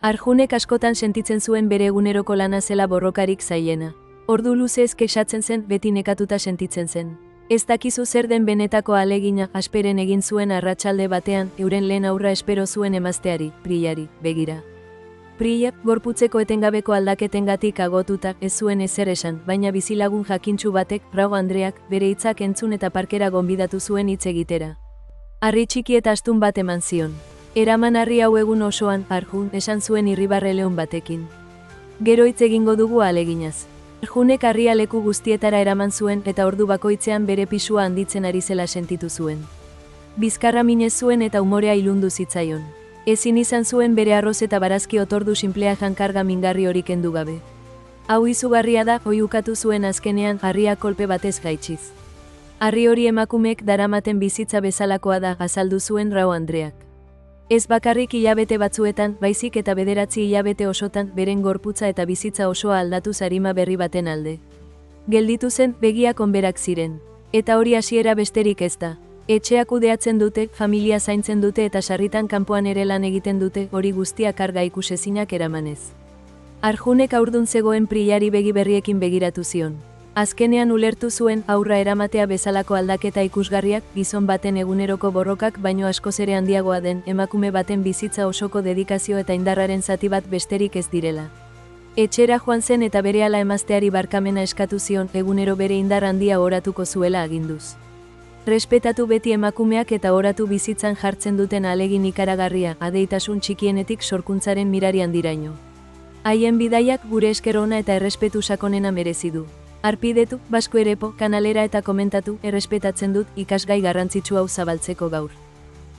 Arjunek askotan sentitzen zuen bere eguneroko lana zela borrokarik zailena. Ordu luzez kexatzen zen, beti nekatuta sentitzen zen. Ez dakizu zer den benetako ahalegina, Asperen egin zuen arratsalde batean, euren lehen aurra espero zuen emazteari, Priyari, begira. Priya, gorputzeko etengabeko aldaketengatik agotuta, ez zuen ezer esan, baina bizilagun jakintsu batek, Rao Andreak, bere hitzak entzun eta parkera gonbidatu zuen hitz egitera. Harri txiki eta astun bat eman zion. Eraman harri hau egun osoan, Arjun, esan zuen irribarre leon batekin. Gero hitz egingo dugu ahaleginaz. Arjunek harria leku guztietara eraman zuen eta ordu bakoitzean bere pisua handitzen ari zela sentitu zuen. Bizkarra minez zuen eta umorea ilundu zitzaion. Ezin izan zuen bere arroz eta barazki otordu sinplea jankarga mingarri hori kendu gabe. Hau izugarria da, oihukatu zuen azkenean harria kolpe batez gaitsiz. Harri hori emakumeek daramaten bizitza bezalakoa da, azaldu zuen Rao Andreak. Ez bakarrik hilabete batzuetan, baizik eta 9 hilabete osotan, beren gorputza eta bizitza osoa aldatu arima berri baten alde. Gelditu zen, begiak onberak ziren. Eta hori hasiera besterik ez da. Etxeak kudeatzen dute, familia zaintzen dute eta sarritan kanpoan ere lan egiten dute, hori guztia karga ikusezinak eramanez. Arjunek haurdun zegoen Priyari begi berriekin begiratu zion. Azkenean ulertu zuen, aurra eramatea bezalako aldaketa ikusgarriak, gizon baten eguneroko borrokak baino askoz ere handiagoa den, emakume baten bizitza osoko dedikazio eta indarraren zati bat besterik ez direla. Etxera joan zen eta berehala emazteari barkamena eskatu zion, egunero bere indar handia oratuko zuela aginduz. Respetatu beti emakumeak eta oratu bizitzan jartzen duten ahalegin ikaragarria, adeitasun txikienetik sorkuntzaren mirari handiraino. Haien bidaiak gure esker ona eta errespetu sakonena merezi du. Arpidetu, Basque Erepo, kanalera eta komentatu, errespetatzen dut, ikasgai garrantzitsu hau zabaltzeko gaur.